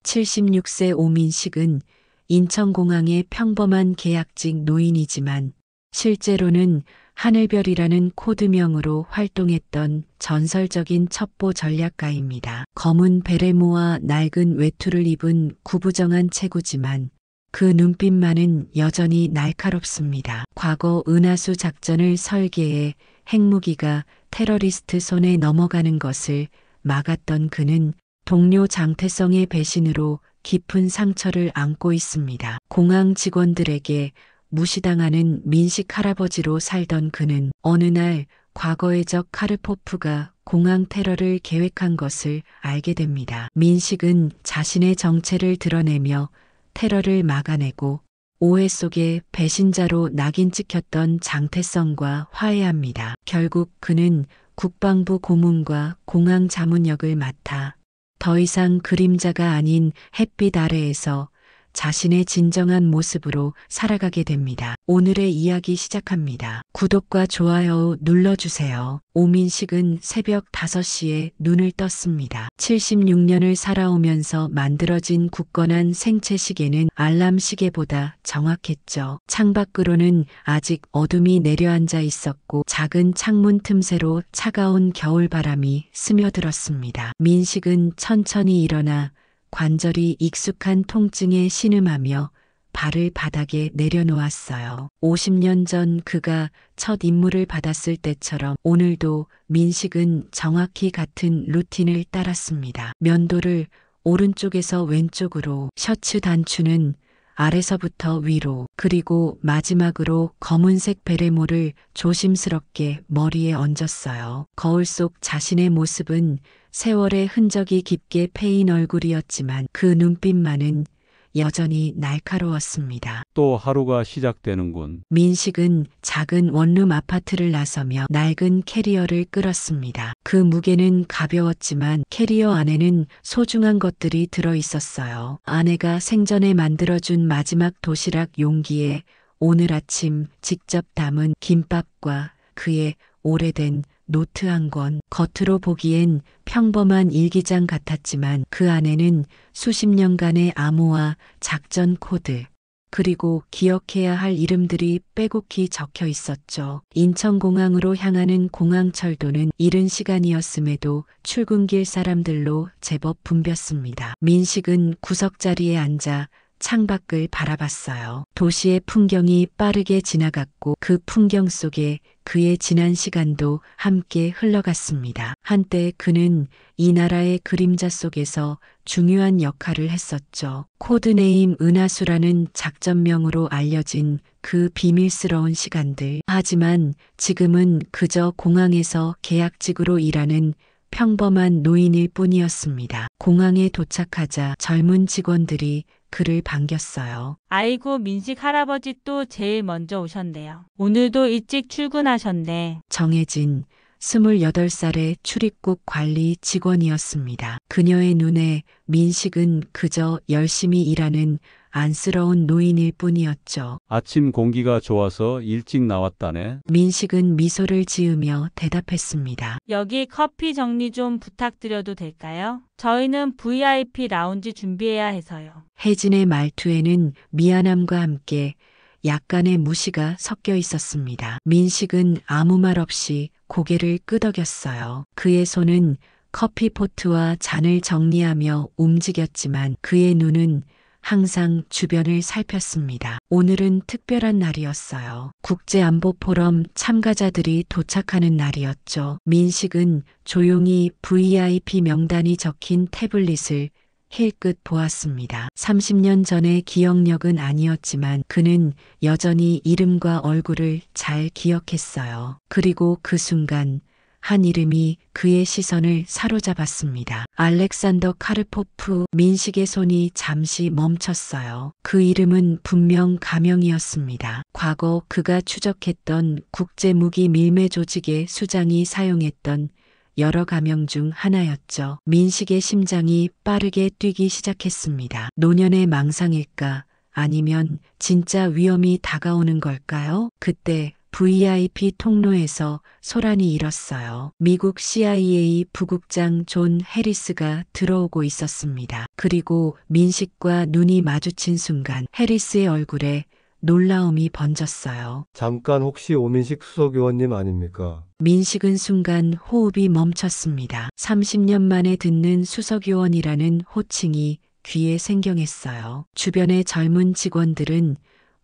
76세 오민식은 인천공항의 평범한 계약직 노인이지만 실제로는 하늘별이라는 코드명으로 활동했던 전설적인 첩보 전략가입니다. 검은 베레모와 낡은 외투를 입은 구부정한 체구지만 그 눈빛만은 여전히 날카롭습니다. 과거 은하수 작전을 설계해 핵무기가 테러리스트 손에 넘어가는 것을 막았던 그는 동료 장태성의 배신으로 깊은 상처를 안고 있습니다. 공항 직원들에게 무시당하는 민식 할아버지로 살던 그는 어느 날 과거의 적 카르포프가 공항 테러를 계획한 것을 알게 됩니다. 민식은 자신의 정체를 드러내며 테러를 막아내고 오해 속에 배신자로 낙인 찍혔던 장태성과 화해합니다. 결국 그는 국방부 고문과 공항 자문역을 맡아 더 이상 그림자가 아닌 햇빛 아래에서 자신의 진정한 모습으로 살아가게 됩니다. 오늘의 이야기 시작합니다. 구독과 좋아요 눌러주세요. 오민식은 새벽 5시에 눈을 떴습니다. 76년을 살아오면서 만들어진 굳건한 생체 시계는 알람 시계보다 정확했죠. 창밖으로는 아직 어둠이 내려앉아 있었고 작은 창문 틈새로 차가운 겨울바람이 스며들었습니다. 민식은 천천히 일어나 관절이 익숙한 통증에 신음하며 발을 바닥에 내려놓았어요. 50년 전 그가 첫 임무를 받았을 때처럼 오늘도 민식은 정확히 같은 루틴을 따랐습니다. 면도를 오른쪽에서 왼쪽으로, 셔츠 단추는 아래서부터 위로, 그리고 마지막으로 검은색 베레모를 조심스럽게 머리에 얹었어요. 거울 속 자신의 모습은 세월의 흔적이 깊게 패인 얼굴이었지만 그 눈빛만은 여전히 날카로웠습니다. 또 하루가 시작되는군. 민식은 작은 원룸 아파트를 나서며 낡은 캐리어를 끌었습니다. 그 무게는 가벼웠지만 캐리어 안에는 소중한 것들이 들어 있었어요. 아내가 생전에 만들어준 마지막 도시락 용기에 오늘 아침 직접 담은 김밥과 그의 오래된 노트 한 권. 겉으로 보기엔 평범한 일기장 같았지만 그 안에는 수십 년간의 암호와 작전 코드, 그리고 기억해야 할 이름들이 빼곡히 적혀 있었죠. 인천공항으로 향하는 공항철도는 이른 시간이었음에도 출근길 사람들로 제법 붐볐습니다. 민식은 구석자리에 앉아 창밖을 바라봤어요. 도시의 풍경이 빠르게 지나갔고 그 풍경 속에 그의 지난 시간도 함께 흘러갔습니다. 한때 그는 이 나라의 그림자 속에서 중요한 역할을 했었죠. 코드네임 은하수라는 작전명으로 알려진 그 비밀스러운 시간들. 하지만 지금은 그저 공항에서 계약직으로 일하는 평범한 노인일 뿐이었습니다. 공항에 도착하자 젊은 직원들이 그를 반겼어요. 아이고, 민식 할아버지 또 제일 먼저 오셨네요. 오늘도 일찍 출근하셨네. 정혜진, 28살의 출입국 관리 직원이었습니다. 그녀의 눈에 민식은 그저 열심히 일하는 안쓰러운 노인일 뿐이었죠. 아침 공기가 좋아서 일찍 나왔다네. 민식은 미소를 지으며 대답했습니다. 여기 커피 정리 좀 부탁드려도 될까요? 저희는 VIP 라운지 준비해야 해서요. 혜진의 말투에는 미안함과 함께 약간의 무시가 섞여 있었습니다. 민식은 아무 말 없이 고개를 끄덕였어요. 그의 손은 커피포트와 잔을 정리하며 움직였지만 그의 눈은 항상 주변을 살폈습니다. 오늘은 특별한 날이었어요. 국제안보포럼 참가자들이 도착하는 날이었죠. 민식은 조용히 VIP 명단이 적힌 태블릿을 힐끗 보았습니다. 30년 전의 기억력은 아니었지만 그는 여전히 이름과 얼굴을 잘 기억했어요. 그리고 그 순간 한 이름이 그의 시선을 사로잡았습니다. 알렉산더 카르포프. 민식의 손이 잠시 멈췄어요. 그 이름은 분명 가명이었습니다. 과거 그가 추적했던 국제무기 밀매 조직의 수장이 사용했던 여러 가명 중 하나였죠. 민식의 심장이 빠르게 뛰기 시작했습니다. 노년의 망상일까? 아니면 진짜 위험이 다가오는 걸까요? 그때 VIP 통로에서 소란이 일었어요. 미국 CIA 부국장 존 해리스가 들어오고 있었습니다. 그리고 민식과 눈이 마주친 순간 해리스의 얼굴에 놀라움이 번졌어요. 잠깐 혹시 오민식 수석의원님 아닙니까? 민식은 순간 호흡이 멈췄습니다. 30년 만에 듣는 수석요원이라는 호칭이 귀에 생경했어요. 주변의 젊은 직원들은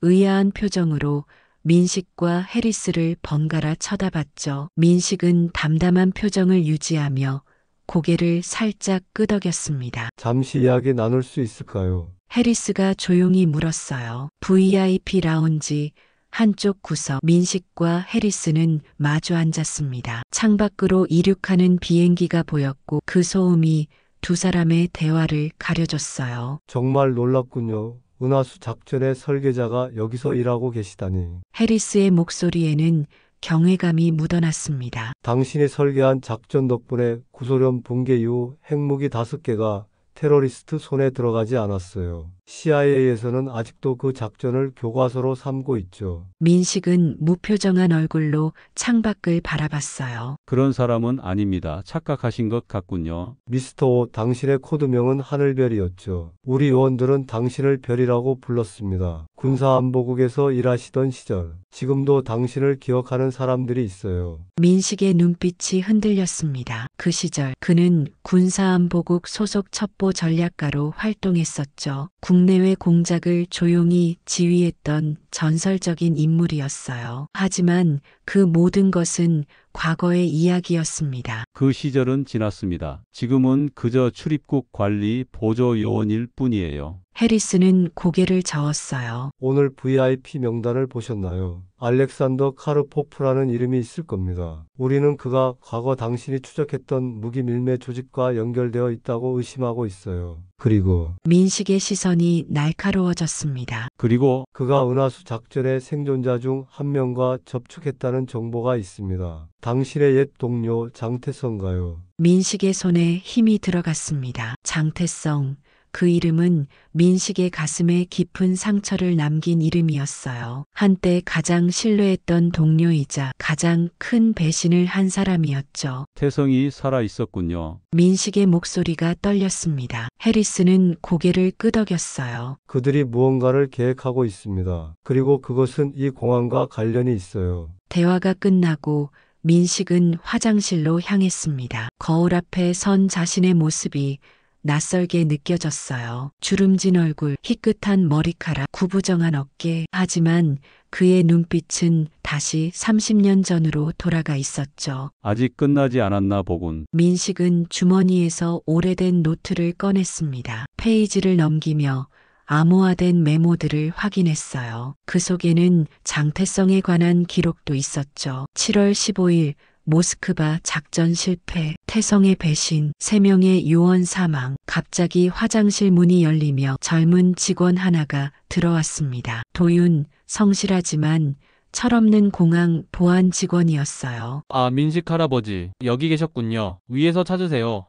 의아한 표정으로 민식과 해리스를 번갈아 쳐다봤죠. 민식은 담담한 표정을 유지하며 고개를 살짝 끄덕였습니다. 잠시 이야기 나눌 수 있을까요? 해리스가 조용히 물었어요. VIP 라운지 한쪽 구석 민식과 해리스는 마주 앉았습니다. 창밖으로 이륙하는 비행기가 보였고 그 소음이 두 사람의 대화를 가려줬어요. 정말 놀랍군요. 은하수 작전의 설계자가 여기서 일하고 계시다니. 해리스의 목소리에는 경외감이 묻어났습니다. 당신이 설계한 작전 덕분에 구소련 붕괴 이후 핵무기 5개가 테러리스트 손에 들어가지 않았어요. CIA에서는 아직도 그 작전을 교과서로 삼고 있죠. 민식은 무표정한 얼굴로 창밖을 바라봤어요. 그런 사람은 아닙니다. 착각하신 것 같군요. 미스터 오, 당신의 코드명은 하늘별이었죠. 우리 요원들은 당신을 별이라고 불렀습니다. 군사안보국에서 일하시던 시절, 지금도 당신을 기억하는 사람들이 있어요. 민식의 눈빛이 흔들렸습니다. 그 시절 그는 군사안보국 소속 첩보 전략가로 활동했었죠. 국내외 공작을 조용히 지휘했던 전설적인 인물이었어요. 하지만 그 모든 것은 과거의 이야기였습니다. 그 시절은 지났습니다. 지금은 그저 출입국 관리 보조 요원일 뿐이에요. 해리스는 고개를 저었어요. 오늘 VIP 명단을 보셨나요? 알렉산더 카르포프라는 이름이 있을 겁니다. 우리는 그가 과거 당신이 추적했던 무기 밀매 조직과 연결되어 있다고 의심하고 있어요. 그리고 민식의 시선이 날카로워졌습니다. 그리고 그가 은하수 작전의 생존자 중 한 명과 접촉했다는 정보가 있습니다. 당신의 옛 동료 장태성가요? 민식의 손에 힘이 들어갔습니다. 장태성. 그 이름은 민식의 가슴에 깊은 상처를 남긴 이름이었어요. 한때 가장 신뢰했던 동료이자 가장 큰 배신을 한 사람이었죠. 태성이 살아 있었군요. 민식의 목소리가 떨렸습니다. 해리스는 고개를 끄덕였어요. 그들이 무언가를 계획하고 있습니다. 그리고 그것은 이 공항과 관련이 있어요. 대화가 끝나고 민식은 화장실로 향했습니다. 거울 앞에 선 자신의 모습이 낯설게 느껴졌어요. 주름진 얼굴, 희끗한 머리카락, 구부정한 어깨. 하지만 그의 눈빛은 다시 30년 전으로 돌아가 있었죠. 아직 끝나지 않았나 보군. 민식은 주머니에서 오래된 노트를 꺼냈습니다. 페이지를 넘기며 암호화된 메모들을 확인했어요. 그 속에는 장태성에 관한 기록도 있었죠. 7월 15일 모스크바 작전 실패, 태성의 배신, 3명의 요원 사망. 갑자기 화장실 문이 열리며 젊은 직원 하나가 들어왔습니다. 도윤, 성실하지만 철없는 공항 보안 직원이었어요. 아, 민식 할아버지, 여기 계셨군요. 위에서 찾으세요.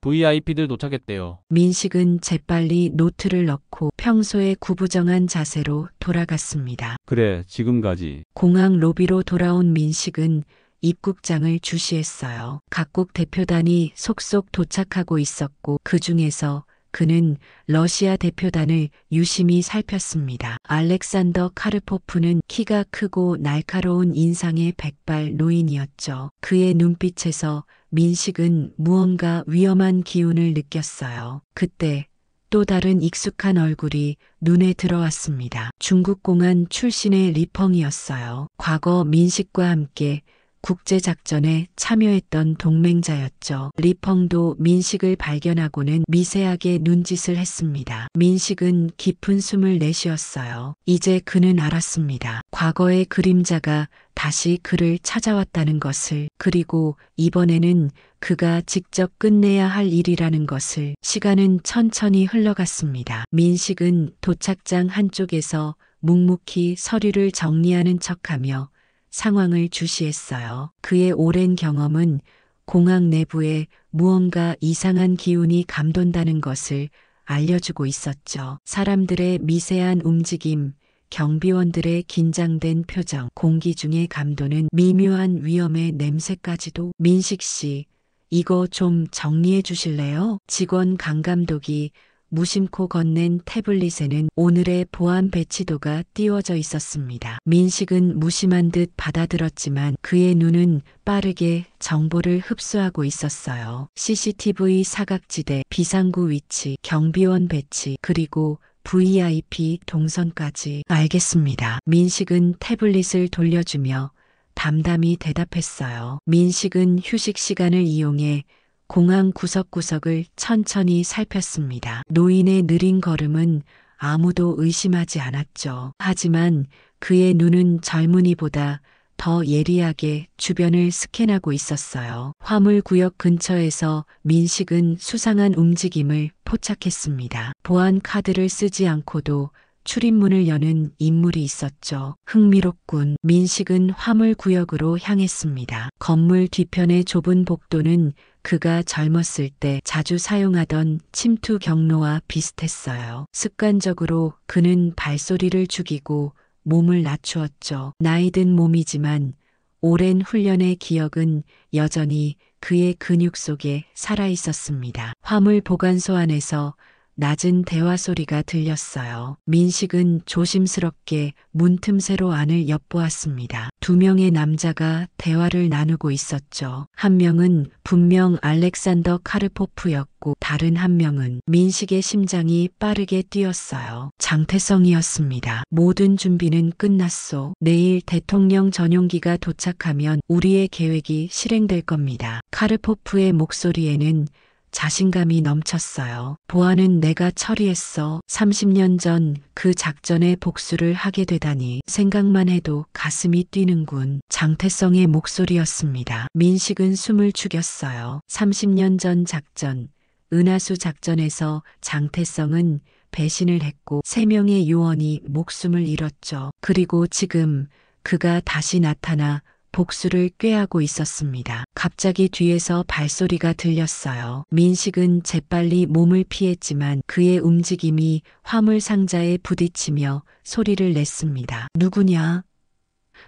VIP들 도착했대요. 민식은 재빨리 노트를 넣고 평소의 구부정한 자세로 돌아갔습니다. 그래, 지금 가지. 공항 로비로 돌아온 민식은 입국장을 주시했어요. 각국 대표단이 속속 도착하고 있었고 그 중에서 그는 러시아 대표단을 유심히 살폈습니다. 알렉산더 카르포프는 키가 크고 날카로운 인상의 백발 노인이었죠. 그의 눈빛에서 민식은 무언가 위험한 기운을 느꼈어요. 그때 또 다른 익숙한 얼굴이 눈에 들어왔습니다. 중국 공안 출신의 리펑이었어요. 과거 민식과 함께 국제작전에 참여했던 동맹자였죠. 리펑도 민식을 발견하고는 미세하게 눈짓을 했습니다. 민식은 깊은 숨을 내쉬었어요. 이제 그는 알았습니다. 과거의 그림자가 다시 그를 찾아왔다는 것을, 그리고 이번에는 그가 직접 끝내야 할 일이라는 것을. 시간은 천천히 흘러갔습니다. 민식은 도착장 한쪽에서 묵묵히 서류를 정리하는 척하며 상황을 주시했어요. 그의 오랜 경험은 공항 내부에 무언가 이상한 기운이 감돈다는 것을 알려주고 있었죠. 사람들의 미세한 움직임, 경비원들의 긴장된 표정, 공기 중의 감도는 미묘한 위험의 냄새까지도. 민식 씨, 이거 좀 정리해 주실래요? 직원 강 감독이 무심코 건넨 태블릿에는 오늘의 보안 배치도가 띄워져 있었습니다. 민식은 무심한 듯 받아들었지만 그의 눈은 빠르게 정보를 흡수하고 있었어요. CCTV 사각지대, 비상구 위치, 경비원 배치, 그리고 VIP 동선까지. 알겠습니다. 민식은 태블릿을 돌려주며 담담히 대답했어요. 민식은 휴식 시간을 이용해 공항 구석구석을 천천히 살폈습니다. 노인의 느린 걸음은 아무도 의심하지 않았죠. 하지만 그의 눈은 젊은이보다 더 예리하게 주변을 스캔하고 있었어요. 화물구역 근처에서 민식은 수상한 움직임을 포착했습니다. 보안 카드를 쓰지 않고도 출입문을 여는 인물이 있었죠. 흥미롭군. 민식은 화물구역으로 향했습니다. 건물 뒤편의 좁은 복도는 그가 젊었을 때 자주 사용하던 침투 경로와 비슷했어요. 습관적으로 그는 발소리를 죽이고 몸을 낮추었죠. 나이든 몸이지만 오랜 훈련의 기억은 여전히 그의 근육 속에 살아 있었습니다. 화물 보관소 안에서 낮은 대화 소리가 들렸어요. 민식은 조심스럽게 문틈새로 안을 엿보았습니다. 두 명의 남자가 대화를 나누고 있었죠. 한 명은 분명 알렉산더 카르포프였고 다른 한 명은. 민식의 심장이 빠르게 뛰었어요. 장태성이었습니다. 모든 준비는 끝났소. 내일 대통령 전용기가 도착하면 우리의 계획이 실행될 겁니다. 카르포프의 목소리에는 자신감이 넘쳤어요. 보안은 내가 처리했어. 30년 전 그 작전의 복수를 하게 되다니 생각만 해도 가슴이 뛰는군. 장태성의 목소리였습니다. 민식은 숨을 죽였어요. 30년 전 작전, 은하수 작전에서 장태성은 배신을 했고 3명의 요원이 목숨을 잃었죠. 그리고 지금 그가 다시 나타나 복수를 꾀하고 있었습니다. 갑자기 뒤에서 발소리가 들렸어요. 민식은 재빨리 몸을 피했지만 그의 움직임이 화물 상자에 부딪히며 소리를 냈습니다. 누구냐?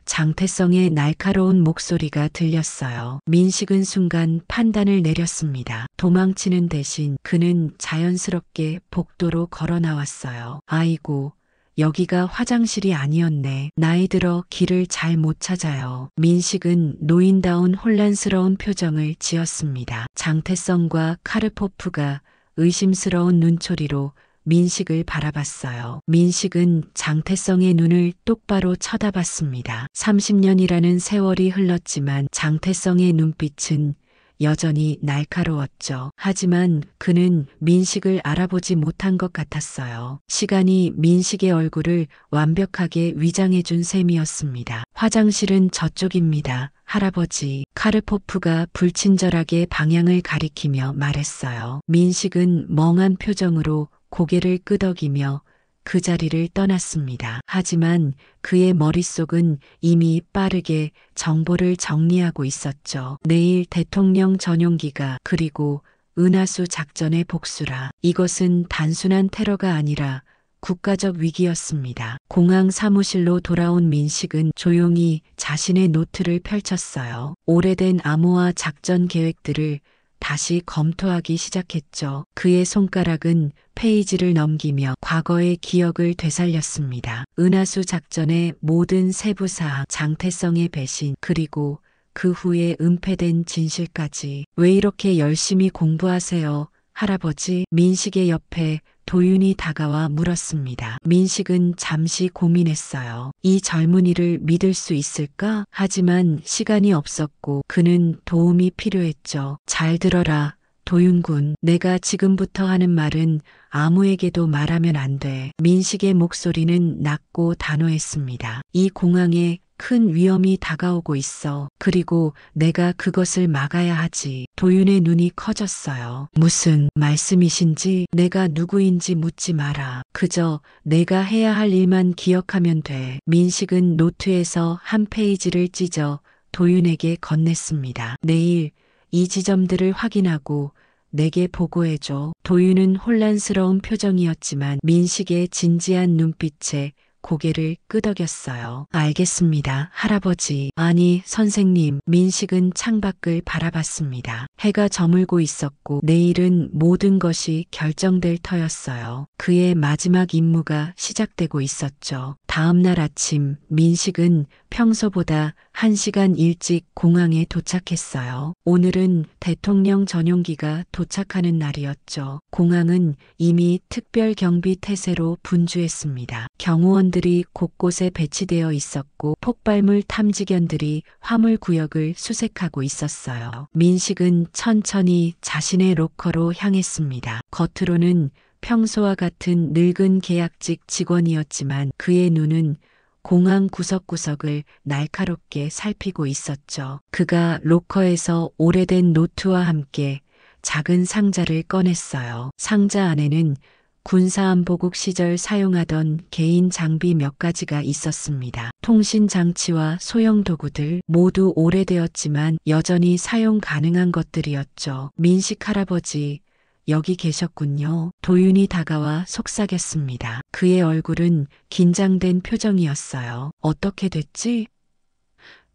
장태성의 날카로운 목소리가 들렸어요. 민식은 순간 판단을 내렸습니다. 도망치는 대신 그는 자연스럽게 복도로 걸어 나왔어요. 아이고, 여기가 화장실이 아니었네. 나이 들어 길을 잘 못 찾아요. 민식은 노인다운 혼란스러운 표정을 지었습니다. 장태성과 카르포프가 의심스러운 눈초리로 민식을 바라봤어요. 민식은 장태성의 눈을 똑바로 쳐다봤습니다. 30년이라는 세월이 흘렀지만 장태성의 눈빛은 여전히 날카로웠죠. 하지만 그는 민식을 알아보지 못한 것 같았어요. 시간이 민식의 얼굴을 완벽하게 위장해준 셈이었습니다. 화장실은 저쪽입니다. 할아버지. 카르포프가 불친절하게 방향을 가리키며 말했어요. 민식은 멍한 표정으로 고개를 끄덕이며 그 자리를 떠났습니다. 하지만 그의 머릿속은 이미 빠르게 정보를 정리하고 있었죠. 내일 대통령 전용기가, 그리고 은하수 작전의 복수라. 이것은 단순한 테러가 아니라 국가적 위기였습니다. 공항 사무실로 돌아온 민식은 조용히 자신의 노트를 펼쳤어요. 오래된 암호화 작전 계획들을 다시 검토하기 시작했죠. 그의 손가락은 페이지를 넘기며 과거의 기억을 되살렸습니다. 은하수 작전의 모든 세부 사항, 장태성의 배신, 그리고 그 후에 은폐된 진실까지. 왜 이렇게 열심히 공부하세요, 할아버지? 민식의 옆에 도윤이 다가와 물었습니다. 민식은 잠시 고민했어요. 이 젊은이를 믿을 수 있을까? 하지만 시간이 없었고 그는 도움이 필요했죠. 잘 들어라, 도윤군. 내가 지금부터 하는 말은 아무에게도 말하면 안 돼. 민식의 목소리는 낮고 단호했습니다. 이 공항에 큰 위험이 다가오고 있어. 그리고 내가 그것을 막아야 하지. 도윤의 눈이 커졌어요. 무슨 말씀이신지? 내가 누구인지 묻지 마라. 그저 내가 해야 할 일만 기억하면 돼. 민식은 노트에서 한 페이지를 찢어 도윤에게 건넸습니다. 내일 이 지점들을 확인하고 내게 보고해줘. 도윤은 혼란스러운 표정이었지만 민식의 진지한 눈빛에 고개를 끄덕였어요. 알겠습니다, 할아버지. 아니, 선생님. 민식은 창밖을 바라봤습니다. 해가 저물고 있었고 내일은 모든 것이 결정될 터였어요. 그의 마지막 임무가 시작되고 있었죠. 다음 날 아침 민식은 평소보다 1시간 일찍 공항에 도착했어요. 오늘은 대통령 전용기가 도착하는 날이었죠. 공항은 이미 특별 경비 태세로 분주했습니다. 경호원들이 곳곳에 배치되어 있었고 폭발물 탐지견들이 화물 구역을 수색하고 있었어요. 민식은 천천히 자신의 로커로 향했습니다. 겉으로는 평소와 같은 늙은 계약직 직원이었지만 그의 눈은 공항 구석구석을 날카롭게 살피고 있었죠. 그가 로커에서 오래된 노트와 함께 작은 상자를 꺼냈어요. 상자 안에는 군사안보국 시절 사용하던 개인 장비 몇 가지가 있었습니다. 통신 장치와 소형 도구들, 모두 오래되었지만 여전히 사용 가능한 것들이었죠. 민식 할아버지, 여기 계셨군요. 도윤이 다가와 속삭였습니다. 그의 얼굴은 긴장된 표정이었어요. 어떻게 됐지?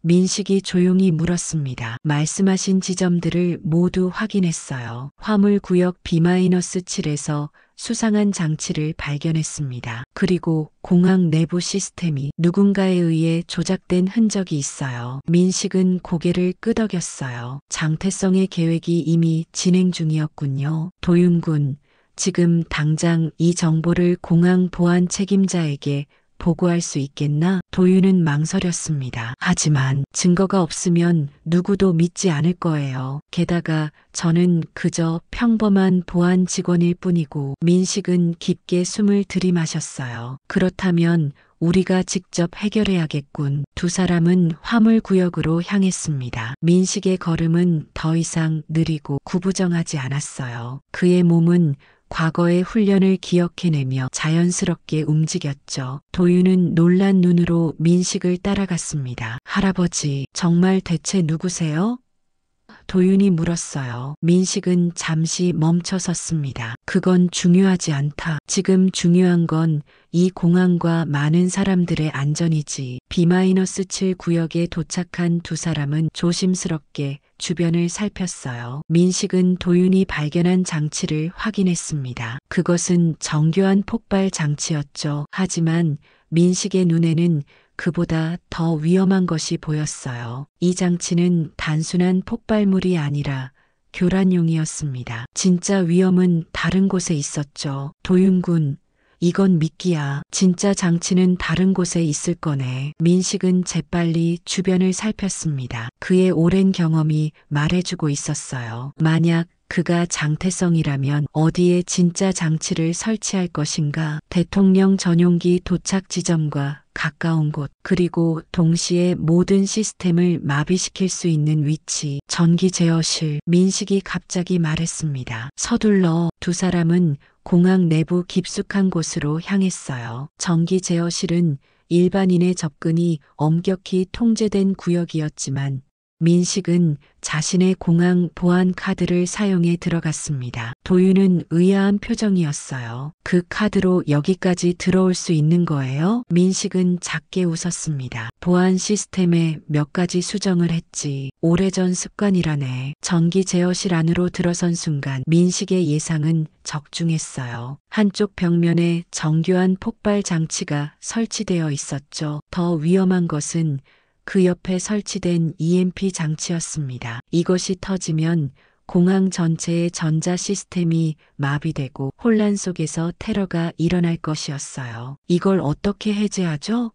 민식이 조용히 물었습니다. 말씀하신 지점들을 모두 확인했어요. 화물구역 B-7에서 수상한 장치를 발견했습니다. 그리고 공항 내부 시스템이 누군가에 의해 조작된 흔적이 있어요. 민식은 고개를 끄덕였어요. 장태성의 계획이 이미 진행 중이었군요. 도윤군, 지금 당장 이 정보를 공항 보안 책임자에게 보고할 수 있겠나? 도윤은 망설였습니다. 하지만 증거가 없으면 누구도 믿지 않을 거예요. 게다가 저는 그저 평범한 보안 직원일 뿐이고. 민식은 깊게 숨을 들이마셨어요. 그렇다면 우리가 직접 해결해야겠군. 두 사람은 화물 구역으로 향했습니다. 민식의 걸음은 더 이상 느리고 구부정하지 않았어요. 그의 몸은 과거의 훈련을 기억해내며 자연스럽게 움직였죠. 도윤은 놀란 눈으로 민식을 따라갔습니다. 할아버지, 정말 대체 누구세요? 도윤이 물었어요. 민식은 잠시 멈춰 섰습니다. 그건 중요하지 않다. 지금 중요한 건 이 공항과 많은 사람들의 안전이지. B-7 구역에 도착한 두 사람은 조심스럽게 주변을 살폈어요. 민식은 도윤이 발견한 장치를 확인했습니다. 그것은 정교한 폭발 장치였죠. 하지만 민식의 눈에는 그보다 더 위험한 것이 보였어요. 이 장치는 단순한 폭발물이 아니라 교란용이었습니다. 진짜 위험은 다른 곳에 있었죠. 도윤군, 이건 미끼야. 진짜 장치는 다른 곳에 있을 거네. 민식은 재빨리 주변을 살폈습니다. 그의 오랜 경험이 말해주고 있었어요. 만약 그가 장태성이라면 어디에 진짜 장치를 설치할 것인가? 대통령 전용기 도착 지점과 가까운 곳, 그리고 동시에 모든 시스템을 마비시킬 수 있는 위치. 전기 제어실. 민식이 갑자기 말했습니다. 서둘러. 두 사람은 공항 내부 깊숙한 곳으로 향했어요. 전기 제어실은 일반인의 접근이 엄격히 통제된 구역이었지만 민식은 자신의 공항 보안 카드를 사용해 들어갔습니다. 도윤은 의아한 표정이었어요. 그 카드로 여기까지 들어올 수 있는 거예요? 민식은 작게 웃었습니다. 보안 시스템에 몇 가지 수정을 했지. 오래전 습관이라네. 전기 제어실 안으로 들어선 순간 민식의 예상은 적중했어요. 한쪽 벽면에 정교한 폭발 장치가 설치되어 있었죠. 더 위험한 것은 그 옆에 설치된 EMP 장치였습니다. 이것이 터지면 공항 전체의 전자 시스템이 마비되고 혼란 속에서 테러가 일어날 것이었어요. 이걸 어떻게 해제하죠?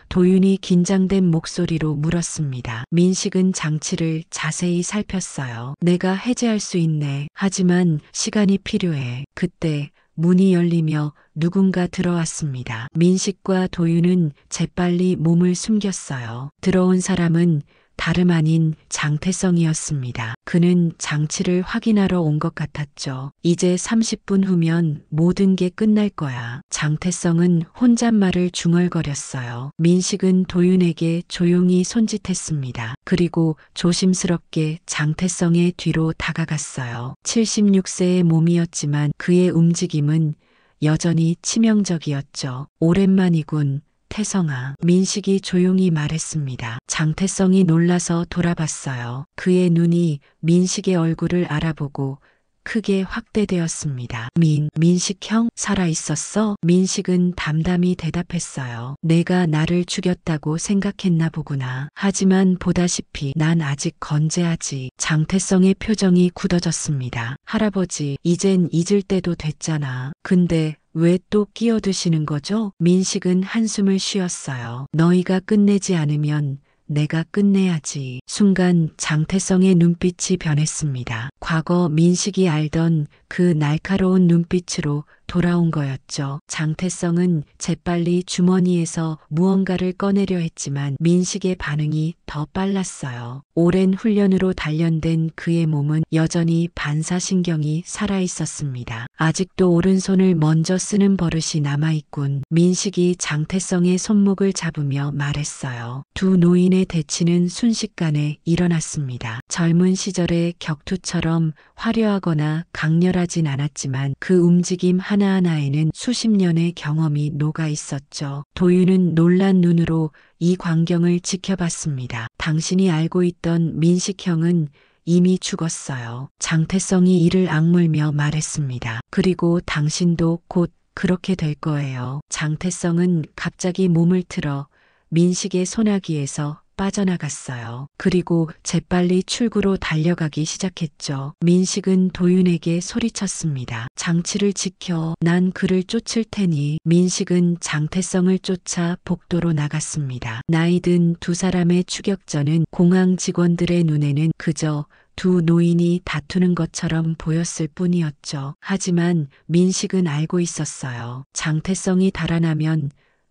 도윤이 긴장된 목소리로 물었습니다. 민식은 장치를 자세히 살폈어요. 내가 해제할 수 있네. 하지만 시간이 필요해. 그때 문이 열리며 누군가 들어왔습니다. 민식과 도윤은 재빨리 몸을 숨겼어요. 들어온 사람은 다름 아닌 장태성이었습니다. 그는 장치를 확인하러 온 것 같았죠. 이제 30분 후면 모든 게 끝날 거야. 장태성은 혼잣말을 중얼거렸어요. 민식은 도윤에게 조용히 손짓했습니다. 그리고 조심스럽게 장태성의 뒤로 다가갔어요. 76세의 몸이었지만 그의 움직임은 여전히 치명적이었죠. 오랜만이군, 태성아. 민식이 조용히 말했습니다. 장태성이 놀라서 돌아봤어요. 그의 눈이 민식의 얼굴을 알아보고 크게 확대되었습니다. 민식 형, 살아있었어? 민식은 담담히 대답했어요. 내가 나를 죽였다고 생각했나 보구나. 하지만 보다시피 난 아직 건재하지. 장태성의 표정이 굳어졌습니다. 할아버지, 이젠 잊을 때도 됐잖아. 근데 왜 또 끼어드시는 거죠? 민식은 한숨을 쉬었어요. 너희가 끝내지 않으면 내가 끝내야지. 순간 장태성의 눈빛이 변했습니다. 과거 민식이 알던 그 날카로운 눈빛으로 돌아온 거였죠. 장태성은 재빨리 주머니에서 무언가를 꺼내려 했지만 민식의 반응이 더 빨랐어요. 오랜 훈련으로 단련된 그의 몸은 여전히 반사신경이 살아있었습니다. 아직도 오른손을 먼저 쓰는 버릇이 남아있군. 민식이 장태성의 손목을 잡으며 말했어요. 두 노인의 대치는 순식간에 일어났습니다. 젊은 시절의 격투처럼 화려하거나 강렬하진 않았지만 그 움직임 하나하나에는 수십 년의 경험이 녹아 있었죠. 도윤은 놀란 눈으로 이 광경을 지켜봤습니다. 당신이 알고 있던 민식 형은 이미 죽었어요. 장태성이 이를 악물며 말했습니다. 그리고 당신도 곧 그렇게 될 거예요. 장태성은 갑자기 몸을 틀어 민식의 소나기에서 빠져나갔어요. 그리고 재빨리 출구로 달려가기 시작했죠. 민식은 도윤에게 소리쳤습니다. 장치를 지켜. 난 그를 쫓을 테니. 민식은 장태성을 쫓아 복도로 나갔습니다. 나이든 두 사람의 추격전은 공항 직원들의 눈에는 그저 두 노인이 다투는 것처럼 보였을 뿐이었죠. 하지만 민식은 알고 있었어요. 장태성이 달아나면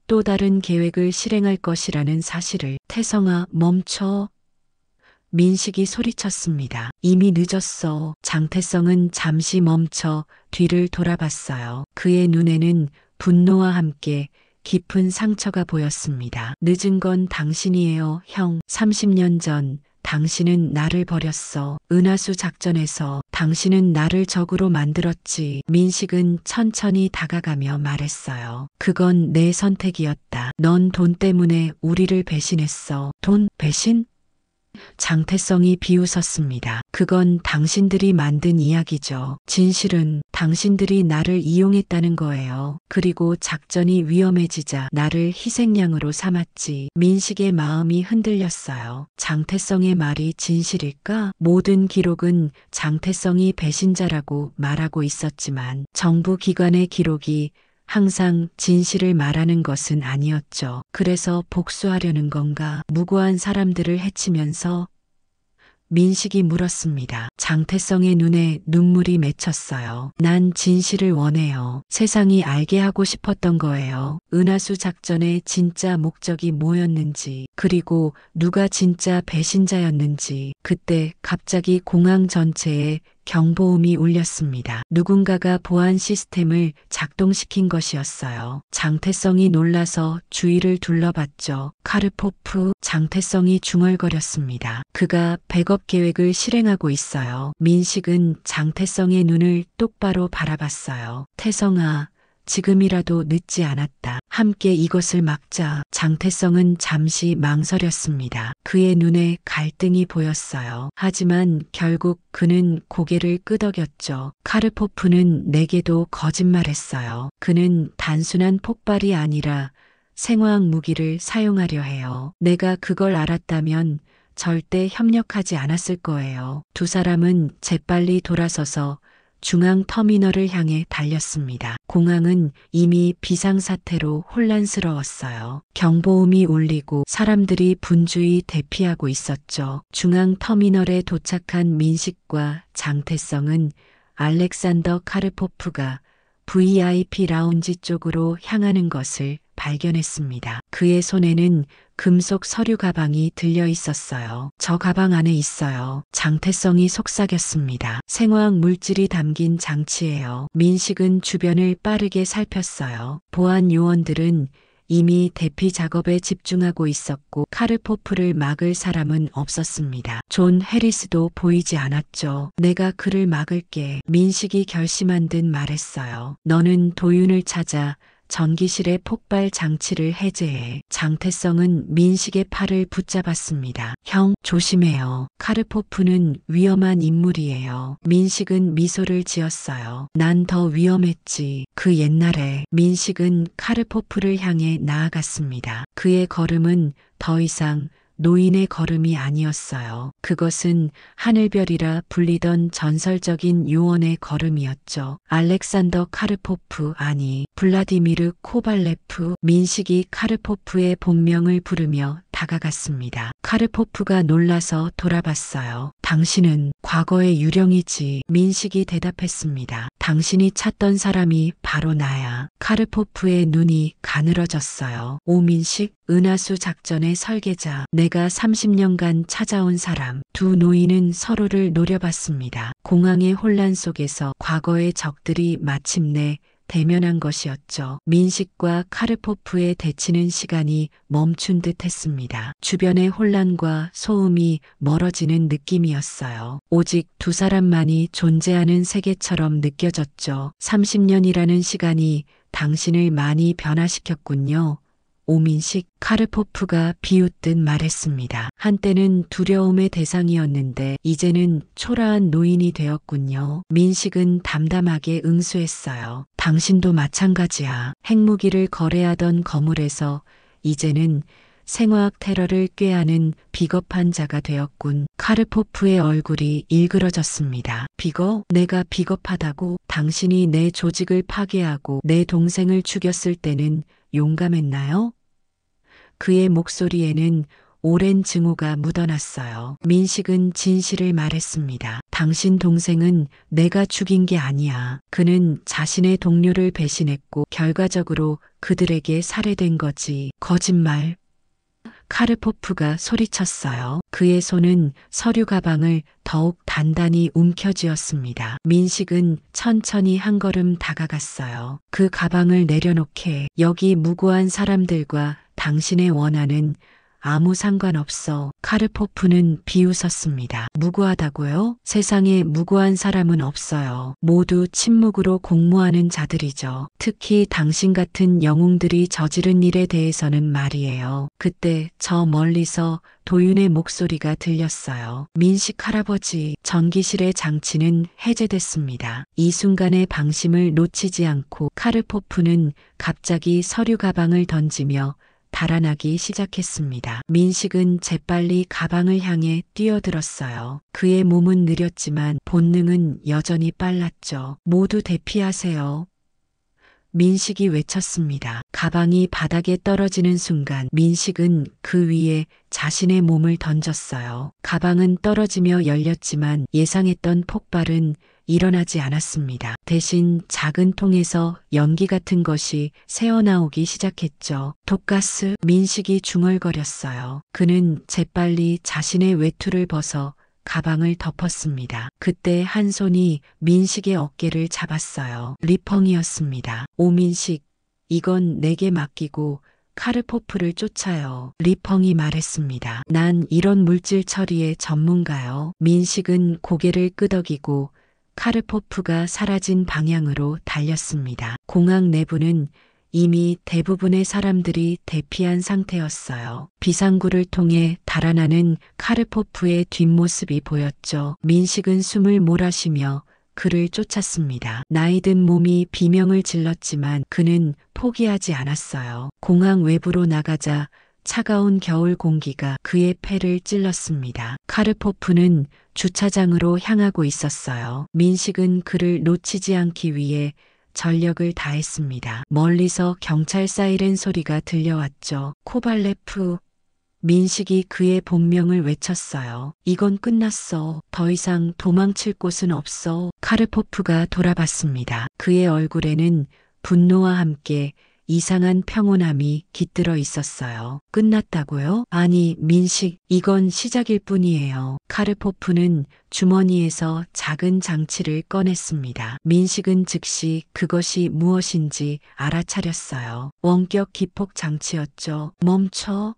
또 다른 계획을 실행할 것이라는 사실을. 태성아, 멈춰. 민식이 소리쳤습니다. 이미 늦었어. 장태성은 잠시 멈춰 뒤를 돌아봤어요. 그의 눈에는 분노와 함께 깊은 상처가 보였습니다. 늦은 건 당신이에요, 형. 30년 전 당신은 나를 버렸어. 은하수 작전에서 당신은 나를 적으로 만들었지. 민식은 천천히 다가가며 말했어요. 그건 내 선택이었다. 넌 돈 때문에 우리를 배신했어. 돈? 배신? 장태성이 비웃었습니다. 그건 당신들이 만든 이야기죠. 진실은 당신들이 나를 이용했다는 거예요. 그리고 작전이 위험해지자 나를 희생양으로 삼았지. 민식의 마음이 흔들렸어요. 장태성의 말이 진실일까? 모든 기록은 장태성이 배신자라고 말하고 있었지만 정부 기관의 기록이 항상 진실을 말하는 것은 아니었죠. 그래서 복수하려는 건가? 무고한 사람들을 해치면서? 민식이 물었습니다. 장태성의 눈에 눈물이 맺혔어요. 난 진실을 원해요. 세상이 알게 하고 싶었던 거예요. 은하수 작전의 진짜 목적이 뭐였는지, 그리고 누가 진짜 배신자였는지. 그때 갑자기 공항 전체에 경보음이 울렸습니다. 누군가가 보안 시스템을 작동시킨 것이었어요. 장태성이 놀라서 주위를 둘러봤죠. 카르포프. 장태성이 중얼거렸습니다. 그가 백업 계획을 실행하고 있어요. 민식은 장태성의 눈을 똑바로 바라봤어요. 태성아, 지금이라도 늦지 않았다. 함께 이것을 막자. 장태성은 잠시 망설였습니다. 그의 눈에 갈등이 보였어요. 하지만 결국 그는 고개를 끄덕였죠. 카르포프는 내게도 거짓말했어요. 그는 단순한 폭발이 아니라 생화학 무기를 사용하려 해요. 내가 그걸 알았다면 절대 협력하지 않았을 거예요. 두 사람은 재빨리 돌아서서 중앙 터미널을 향해 달렸습니다. 공항은 이미 비상사태로 혼란스러웠어요. 경보음이 울리고 사람들이 분주히 대피하고 있었죠. 중앙 터미널에 도착한 민식과 장태성은 알렉산더 카르포프가 VIP 라운지 쪽으로 향하는 것을 발견했습니다. 그의 손에는 금속 서류 가방이 들려 있었어요. 저 가방 안에 있어요. 장태성이 속삭였습니다. 생화학 물질이 담긴 장치예요. 민식은 주변을 빠르게 살폈어요. 보안 요원들은 이미 대피 작업에 집중하고 있었고 카르포프를 막을 사람은 없었습니다. 존 해리스도 보이지 않았죠. 내가 그를 막을게. 민식이 결심한 듯 말했어요. 너는 도윤을 찾아 전기실의 폭발 장치를 해제해. 장태성은 민식의 팔을 붙잡았습니다. 형, 조심해요. 카르포프는 위험한 인물이에요. 민식은 미소를 지었어요. 난 더 위험했지. 그 옛날에 민식은 카르포프를 향해 나아갔습니다. 그의 걸음은 더 이상 노인의 걸음이 아니었어요. 그것은 하늘별이라 불리던 전설적인 요원의 걸음이었죠. 알렉산더 카르포프, 아니 블라디미르 코발레프. 민식이 카르포프의 본명을 부르며 다가갔습니다. 카르포프가 놀라서 돌아봤어요. 당신은 과거의 유령이지. 민식이 대답했습니다. 당신이 찾던 사람이 바로 나야. 카르포프의 눈이 가늘어졌어요. 오민식, 은하수 작전의 설계자. 내가 30년간 찾아온 사람. 두 노인은 서로를 노려봤습니다. 공황의 혼란 속에서 과거의 적들이 마침내 대면한 것이었죠. 민식과 카르포프의 대치는 시간이 멈춘 듯 했습니다. 주변의 혼란과 소음이 멀어지는 느낌이었어요. 오직 두 사람만이 존재하는 세계처럼 느껴졌죠. 30년이라는 시간이 당신을 많이 변화시켰군요. 오민식, 카르포프가 비웃듯 말했습니다. 한때는 두려움의 대상이었는데 이제는 초라한 노인이 되었군요. 민식은 담담하게 응수했어요. 당신도 마찬가지야. 핵무기를 거래하던 거물에서 이제는 생화학 테러를 꾀하는 비겁한 자가 되었군. 카르포프의 얼굴이 일그러졌습니다. 비겁? 내가 비겁하다고? 당신이 내 조직을 파괴하고 내 동생을 죽였을 때는 용감했나요? 그의 목소리에는 오랜 증오가 묻어났어요. 민식은 진실을 말했습니다. 당신 동생은 내가 죽인 게 아니야. 그는 자신의 동료를 배신했고 결과적으로 그들에게 살해된 거지. 거짓말. 카르포프가 소리쳤어요. 그의 손은 서류 가방을 더욱 단단히 움켜쥐었습니다. 민식은 천천히 한 걸음 다가갔어요. 그 가방을 내려놓게. 여기 무고한 사람들과 당신의 원한은 아무 상관없어. 카르포프는 비웃었습니다. 무고하다고요? 세상에 무고한 사람은 없어요. 모두 침묵으로 공모하는 자들이죠. 특히 당신 같은 영웅들이 저지른 일에 대해서는 말이에요. 그때 저 멀리서 도윤의 목소리가 들렸어요. 민식 할아버지, 전기실의 장치는 해제됐습니다. 이 순간의 방심을 놓치지 않고 카르포프는 갑자기 서류 가방을 던지며 달아나기 시작했습니다. 민식은 재빨리 가방을 향해 뛰어들었어요. 그의 몸은 느렸지만 본능은 여전히 빨랐죠. 모두 대피하세요. 민식이 외쳤습니다. 가방이 바닥에 떨어지는 순간 민식은 그 위에 자신의 몸을 던졌어요. 가방은 떨어지며 열렸지만 예상했던 폭발은 일어나지 않았습니다. 대신 작은 통에서 연기 같은 것이 새어나오기 시작했죠. 독가스. 민식이 중얼거렸어요. 그는 재빨리 자신의 외투를 벗어 가방을 덮었습니다. 그때 한 손이 민식의 어깨를 잡았어요. 리펑이었습니다. 오민식, 이건 내게 맡기고 카르포프를 쫓아요. 리펑이 말했습니다. 난 이런 물질 처리의 전문가요. 민식은 고개를 끄덕이고 카르포프가 사라진 방향으로 달렸습니다. 공항 내부는 이미 대부분의 사람들이 대피한 상태였어요. 비상구를 통해 달아나는 카르포프의 뒷모습이 보였죠. 민식은 숨을 몰아쉬며 그를 쫓았습니다. 나이든 몸이 비명을 질렀지만 그는 포기하지 않았어요. 공항 외부로 나가자 차가운 겨울 공기가 그의 폐를 찔렀습니다. 카르포프는 주차장으로 향하고 있었어요. 민식은 그를 놓치지 않기 위해 전력을 다했습니다. 멀리서 경찰 사이렌 소리가 들려왔죠. 코발레프. 민식이 그의 본명을 외쳤어요. 이건 끝났어. 더 이상 도망칠 곳은 없어. 카르포프가 돌아봤습니다. 그의 얼굴에는 분노와 함께 이상한 평온함이 깃들어 있었어요. 끝났다고요? 아니, 민식, 이건 시작일 뿐이에요. 카르포프는 주머니에서 작은 장치를 꺼냈습니다. 민식은 즉시 그것이 무엇인지 알아차렸어요. 원격 기폭 장치였죠. 멈춰.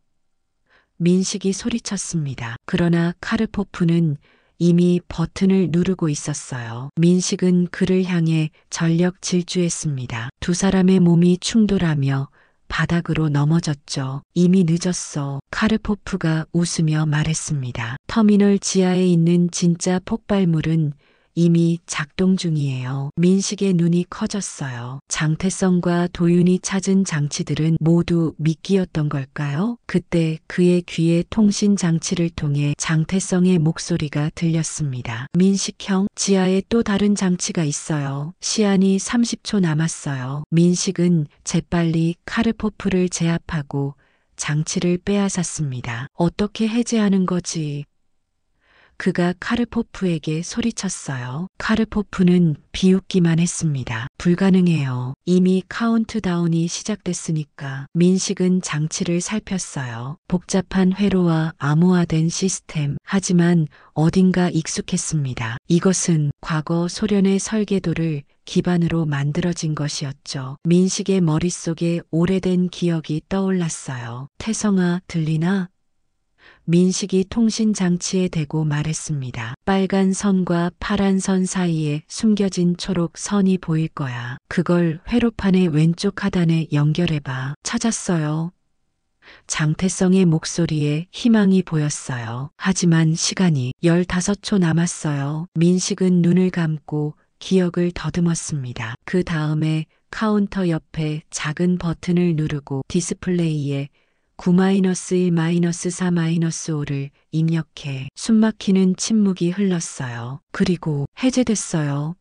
민식이 소리쳤습니다. 그러나 카르포프는 이미 버튼을 누르고 있었어요. 민식은 그를 향해 전력 질주했습니다. 두 사람의 몸이 충돌하며 바닥으로 넘어졌죠. 이미 늦었어. 카르포프가 웃으며 말했습니다. 터미널 지하에 있는 진짜 폭발물은 이미 작동 중이에요. 민식의 눈이 커졌어요. 장태성과 도윤이 찾은 장치들은 모두 미끼였던 걸까요? 그때 그의 귀에 통신 장치를 통해 장태성의 목소리가 들렸습니다. 민식 형, 지하에 또 다른 장치가 있어요. 시한이 30초 남았어요. 민식은 재빨리 카르포프를 제압하고 장치를 빼앗았습니다. 어떻게 해제하는 거지? 그가 카르포프에게 소리쳤어요. 카르포프는 비웃기만 했습니다. 불가능해요. 이미 카운트다운이 시작됐으니까. 민식은 장치를 살폈어요. 복잡한 회로와 암호화된 시스템. 하지만 어딘가 익숙했습니다. 이것은 과거 소련의 설계도를 기반으로 만들어진 것이었죠. 민식의 머릿속에 오래된 기억이 떠올랐어요. 태성아, 들리나? 민식이 통신 장치에 대고 말했습니다. 빨간 선과 파란 선 사이에 숨겨진 초록 선이 보일 거야. 그걸 회로판의 왼쪽 하단에 연결해봐. 찾았어요. 장태성의 목소리에 희망이 보였어요. 하지만 시간이 15초 남았어요. 민식은 눈을 감고 기억을 더듬었습니다. 그 다음에 카운터 옆에 작은 버튼을 누르고 디스플레이에 9-1-4-5를 입력해 숨막히는 침묵이 흘렀어요. 그리고 해제됐어요.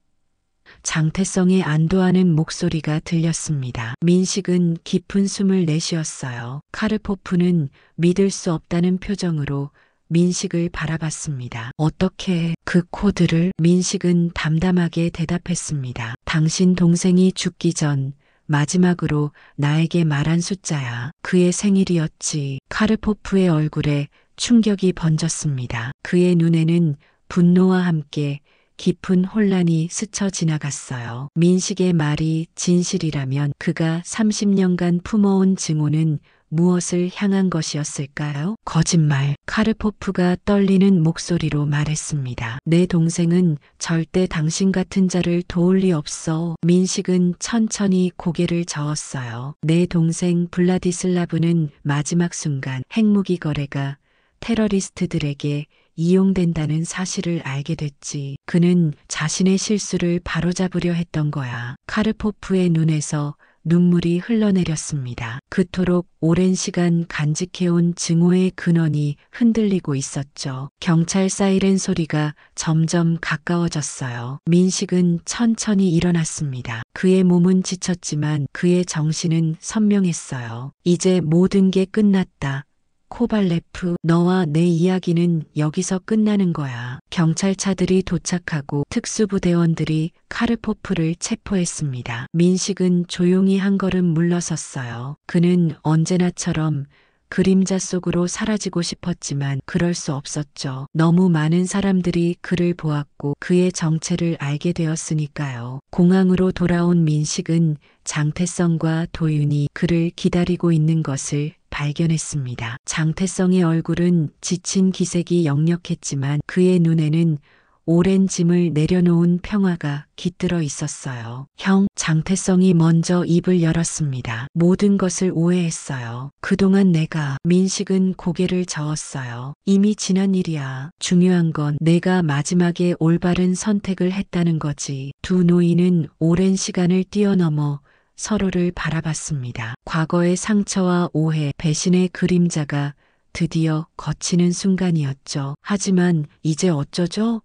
장태성의 안도하는 목소리가 들렸습니다. 민식은 깊은 숨을 내쉬었어요. 카르포프는 믿을 수 없다는 표정으로 민식을 바라봤습니다. 어떻게 그 코드를? 민식은 담담하게 대답했습니다. 당신 동생이 죽기 전 마지막으로 나에게 말한 숫자야. 그의 생일이었지. 카르포프의 얼굴에 충격이 번졌습니다. 그의 눈에는 분노와 함께 깊은 혼란이 스쳐 지나갔어요. 민식의 말이 진실이라면 그가 30년간 품어온 증오는 무엇을 향한 것이었을까요? 거짓말. 카르포프가 떨리는 목소리로 말했습니다. 내 동생은 절대 당신 같은 자를 도울 리 없어. 민식은 천천히 고개를 저었어요. 내 동생 블라디슬라브는 마지막 순간 핵무기 거래가 테러리스트들에게 이용된다는 사실을 알게 됐지. 그는 자신의 실수를 바로잡으려 했던 거야. 카르포프의 눈에서 눈물이 흘러내렸습니다. 그토록 오랜 시간 간직해온 증오의 근원이 흔들리고 있었죠. 경찰 사이렌 소리가 점점 가까워졌어요. 민식은 천천히 일어났습니다. 그의 몸은 지쳤지만 그의 정신은 선명했어요. 이제 모든 게 끝났다. 코발레프, 너와 내 이야기는 여기서 끝나는 거야. 경찰차들이 도착하고 특수부대원들이 카르포프를 체포했습니다. 민식은 조용히 한 걸음 물러섰어요. 그는 언제나처럼 그림자 속으로 사라지고 싶었지만 그럴 수 없었죠. 너무 많은 사람들이 그를 보았고 그의 정체를 알게 되었으니까요. 공항으로 돌아온 민식은 장태성과 도윤이 그를 기다리고 있는 것을 발견했습니다. 장태성의 얼굴은 지친 기색이 역력했지만 그의 눈에는 오랜 짐을 내려놓은 평화가 깃들어 있었어요. 형, 장태성이 먼저 입을 열었습니다. 모든 것을 오해했어요. 그동안 내가. 민식은 고개를 저었어요. 이미 지난 일이야. 중요한 건 내가 마지막에 올바른 선택을 했다는 거지. 두 노인은 오랜 시간을 뛰어넘어 서로를 바라봤습니다. 과거의 상처와 오해, 배신의 그림자가 드디어 걷히는 순간이었죠. 하지만 이제 어쩌죠?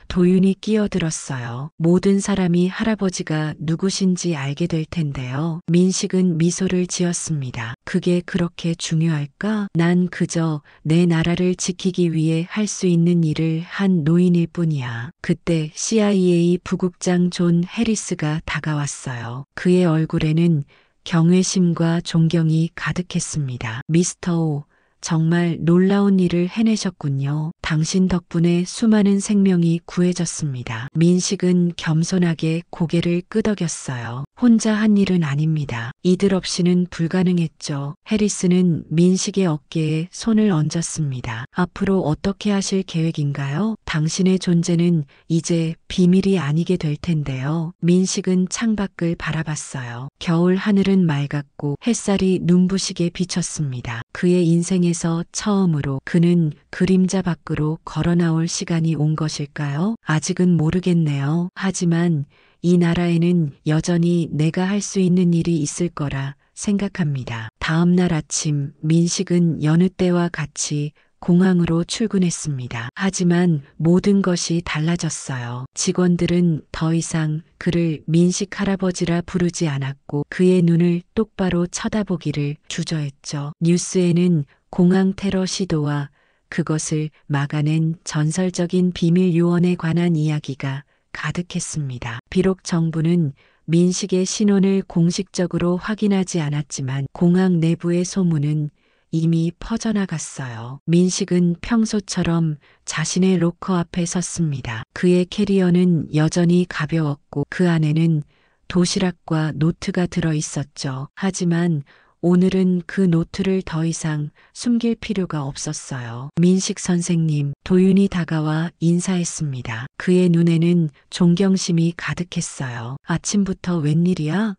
도윤이 끼어들었어요. 모든 사람이 할아버지가 누구신지 알게 될 텐데요. 민식은 미소를 지었습니다. 그게 그렇게 중요할까? 난 그저 내 나라를 지키기 위해 할 수 있는 일을 한 노인일 뿐이야. 그때 CIA 부국장 존 해리스가 다가왔어요. 그의 얼굴에는 경외심과 존경이 가득했습니다. 미스터 오, 정말 놀라운 일을 해내셨군요. 당신 덕분에 수많은 생명이 구해졌습니다. 민식은 겸손하게 고개를 끄덕였어요. 혼자 한 일은 아닙니다. 이들 없이는 불가능했죠. 해리스는 민식의 어깨에 손을 얹었습니다. 앞으로 어떻게 하실 계획인가요? 당신의 존재는 이제 비밀이 아니게 될 텐데요. 민식은 창밖을 바라봤어요. 겨울 하늘은 맑았고 햇살이 눈부시게 비쳤습니다. 그의 인생에서 처음으로 그는 그림자 밖으로 걸어 나올 시간이 온 것일까요? 아직은 모르겠네요. 하지만 이 나라에는 여전히 내가 할 수 있는 일이 있을 거라 생각합니다. 다음 날 아침 민식은 여느 때와 같이 공항으로 출근했습니다. 하지만 모든 것이 달라졌어요. 직원들은 더 이상 그를 민식 할아버지라 부르지 않았고 그의 눈을 똑바로 쳐다보기를 주저했죠. 뉴스에는 공항 테러 시도와 그것을 막아낸 전설적인 비밀 요원에 관한 이야기가 가득했습니다. 비록 정부는 민식의 신원을 공식적으로 확인하지 않았지만 공항 내부의 소문은 이미 퍼져나갔어요. 민식은 평소처럼 자신의 로커 앞에 섰습니다. 그의 캐리어는 여전히 가벼웠고 그 안에는 도시락과 노트가 들어 있었죠. 하지만 오늘은 그 노트를 더 이상 숨길 필요가 없었어요. 민식 선생님, 도윤이 다가와 인사했습니다. 그의 눈에는 존경심이 가득했어요. 아침부터 웬일이야?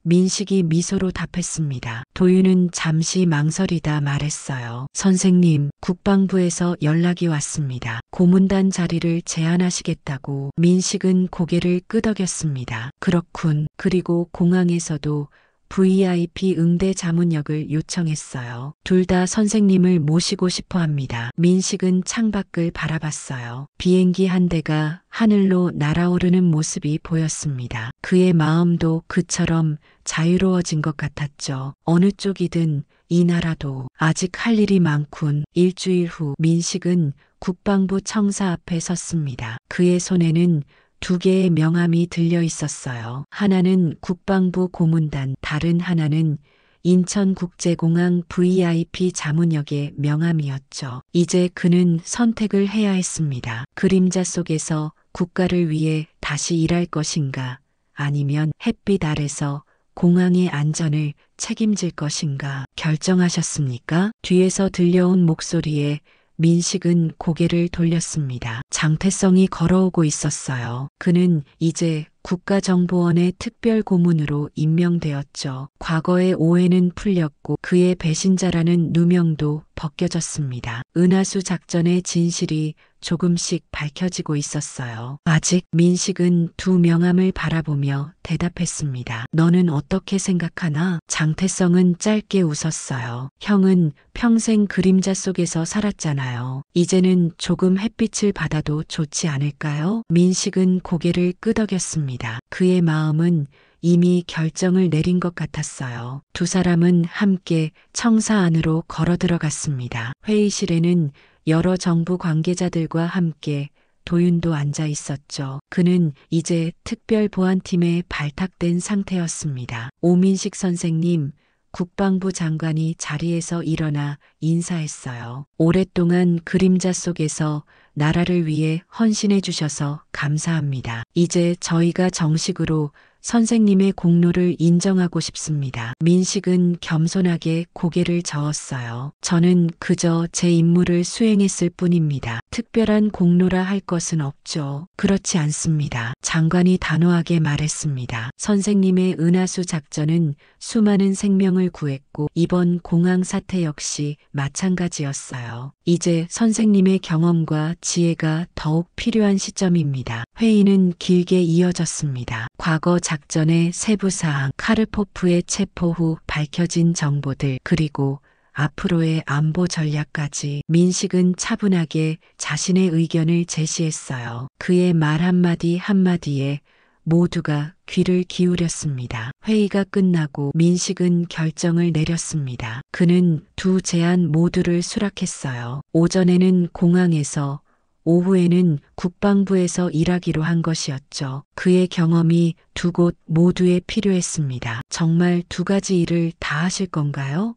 민식이 미소로 답했습니다. 도윤은 잠시 망설이다 말했어요. 선생님, 국방부에서 연락이 왔습니다. 고문단 자리를 제안하시겠다고. 민식은 고개를 끄덕였습니다. 그렇군. 그리고 공항에서도 VIP 응대 자문역을 요청했어요. 둘 다 선생님을 모시고 싶어 합니다. 민식은 창밖을 바라봤어요. 비행기 한 대가 하늘로 날아오르는 모습이 보였습니다. 그의 마음도 그처럼 자유로워진 것 같았죠. 어느 쪽이든 이 나라도 아직 할 일이 많군. 일주일 후 민식은 국방부 청사 앞에 섰습니다. 그의 손에는 두 개의 명함이 들려 있었어요. 하나는 국방부 고문단, 다른 하나는 인천국제공항 VIP 자문역의 명함이었죠. 이제 그는 선택을 해야 했습니다. 그림자 속에서 국가를 위해 다시 일할 것인가, 아니면 햇빛 아래서 공항의 안전을 책임질 것인가 결정하셨습니까? 뒤에서 들려온 목소리에 민식은 고개를 돌렸습니다. 장태성이 걸어오고 있었어요. 그는 이제 국가정보원의 특별고문으로 임명되었죠. 과거의 오해는 풀렸고 그의 배신자라는 누명도 벗겨졌습니다. 은하수 작전의 진실이 조금씩 밝혀지고 있었어요. 아직 민식은 두 명함을 바라보며 대답했습니다. 너는 어떻게 생각하나? 장태성은 짧게 웃었어요. 형은 평생 그림자 속에서 살았잖아요. 이제는 조금 햇빛을 받아도 좋지 않을까요? 민식은 고개를 끄덕였습니다. 그의 마음은 이미 결정을 내린 것 같았어요. 두 사람은 함께 청사 안으로 걸어 들어갔습니다. 회의실에는 여러 정부 관계자들과 함께 도윤도 앉아 있었죠. 그는 이제 특별보안팀에 발탁된 상태였습니다. 오민식 선생님, 국방부 장관이 자리에서 일어나 인사했어요. 오랫동안 그림자 속에서 나라를 위해 헌신해 주셔서 감사합니다. 이제 저희가 정식으로 선생님의 공로를 인정하고 싶습니다. 민식은 겸손하게 고개를 저었어요. 저는 그저 제 임무를 수행했을 뿐입니다. 특별한 공로라 할 것은 없죠. 그렇지 않습니다. 장관이 단호하게 말했습니다. 선생님의 은하수 작전은 수많은 생명을 구했고 이번 공항 사태 역시 마찬가지였어요. 이제 선생님의 경험과 지혜가 더욱 필요한 시점입니다. 회의는 길게 이어졌습니다. 과거 작전의 세부사항, 카르포프의 체포 후 밝혀진 정보들, 그리고 앞으로의 안보 전략까지. 민식은 차분하게 자신의 의견을 제시했어요. 그의 말 한마디 한마디에 모두가 귀를 기울였습니다. 회의가 끝나고 민식은 결정을 내렸습니다. 그는 두 제안 모두를 수락했어요. 오전에는 공항에서, 오후에는 국방부에서 일하기로 한 것이었죠. 그의 경험이 두 곳 모두에 필요했습니다. 정말 두 가지 일을 다 하실 건가요?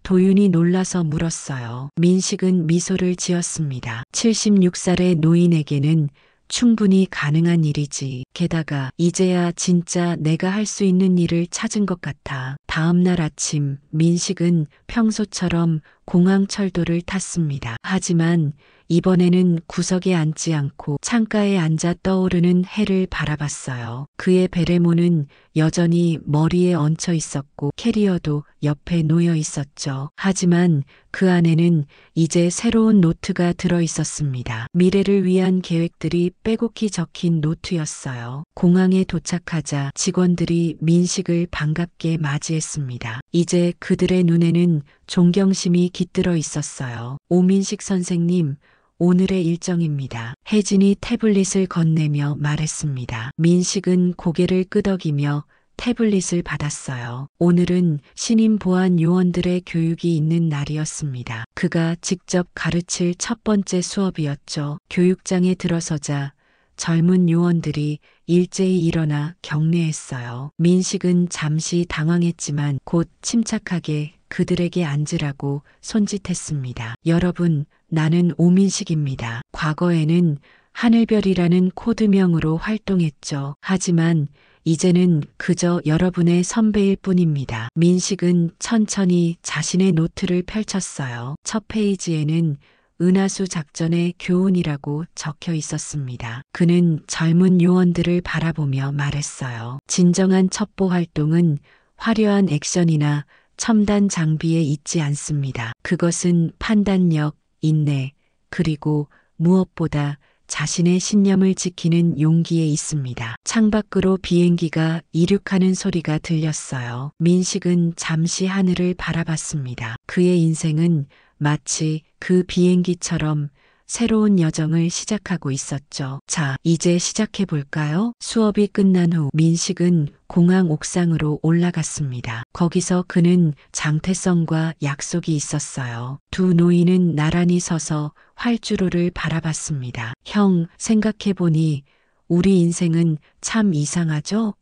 도윤이 놀라서 물었어요. 민식은 미소를 지었습니다. 76살의 노인에게는 충분히 가능한 일이지. 게다가 이제야 진짜 내가 할 수 있는 일을 찾은 것 같아. 다음 날 아침 민식은 평소처럼 공항철도를 탔습니다. 하지만 이번에는 구석에 앉지 않고 창가에 앉아 떠오르는 해를 바라봤어요. 그의 베레모는 여전히 머리에 얹혀 있었고 캐리어도 옆에 놓여 있었죠. 하지만 그 안에는 이제 새로운 노트가 들어 있었습니다. 미래를 위한 계획들이 빼곡히 적힌 노트였어요. 공항에 도착하자 직원들이 민식을 반갑게 맞이했습니다. 이제 그들의 눈에는 존경심이 깃들어 있었어요. 오민식 선생님, 오늘의 일정입니다. 혜진이 태블릿을 건네며 말했습니다. 민식은 고개를 끄덕이며 태블릿을 받았어요. 오늘은 신임 보안 요원들의 교육이 있는 날이었습니다. 그가 직접 가르칠 첫 번째 수업이었죠. 교육장에 들어서자 젊은 요원들이 일제히 일어나 경례했어요. 민식은 잠시 당황했지만 곧 침착하게 그들에게 앉으라고 손짓했습니다. 여러분, 나는 오민식입니다. 과거에는 하늘별이라는 코드명으로 활동했죠. 하지만 이제는 그저 여러분의 선배일 뿐입니다. 민식은 천천히 자신의 노트를 펼쳤어요. 첫 페이지에는 은하수 작전의 교훈이라고 적혀 있었습니다. 그는 젊은 요원들을 바라보며 말했어요. 진정한 첩보 활동은 화려한 액션이나 첨단 장비에 있지 않습니다. 그것은 판단력, 인내, 그리고 무엇보다 자신의 신념을 지키는 용기에 있습니다. 창밖으로 비행기가 이륙하는 소리가 들렸어요. 민식은 잠시 하늘을 바라봤습니다. 그의 인생은 마치 그 비행기처럼 새로운 여정을 시작하고 있었죠. 자, 이제 시작해 볼까요? 수업이 끝난 후 민식은 공항 옥상으로 올라갔습니다. 거기서 그는 장태성과 약속이 있었어요. 두 노인은 나란히 서서 활주로를 바라봤습니다. 형, 생각해보니 우리 인생은 참 이상하죠?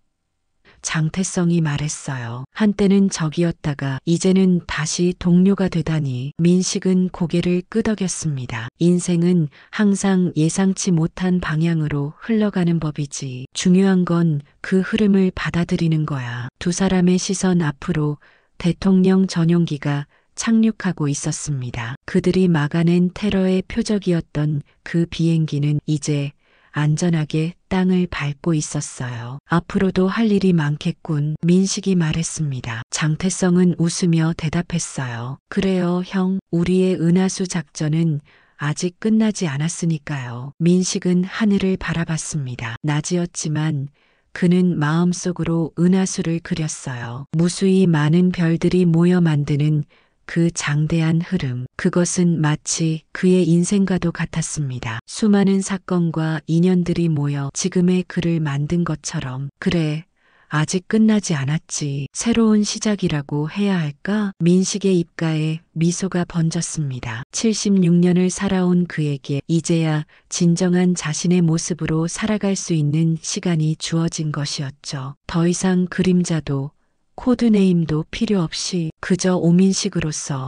장태성이 말했어요. 한때는 적이었다가 이제는 다시 동료가 되다니. 민식은 고개를 끄덕였습니다. 인생은 항상 예상치 못한 방향으로 흘러가는 법이지. 중요한 건 그 흐름을 받아들이는 거야. 두 사람의 시선 앞으로 대통령 전용기가 착륙하고 있었습니다. 그들이 막아낸 테러의 표적이었던 그 비행기는 이제 안전하게 땅을 밟고 있었어요. 앞으로도 할 일이 많겠군. 민식이 말했습니다. 장태성은 웃으며 대답했어요. 그래요, 형. 우리의 은하수 작전은 아직 끝나지 않았으니까요. 민식은 하늘을 바라봤습니다. 낮이었지만 그는 마음속으로 은하수를 그렸어요. 무수히 많은 별들이 모여 만드는 그 장대한 흐름. 그것은 마치 그의 인생과도 같았습니다. 수많은 사건과 인연들이 모여 지금의 그를 만든 것처럼. 그래, 아직 끝나지 않았지. 새로운 시작이라고 해야 할까? 민식의 입가에 미소가 번졌습니다. 76년을 살아온 그에게 이제야 진정한 자신의 모습으로 살아갈 수 있는 시간이 주어진 것이었죠. 더 이상 그림자도 코드네임도 필요 없이 그저 오민식으로서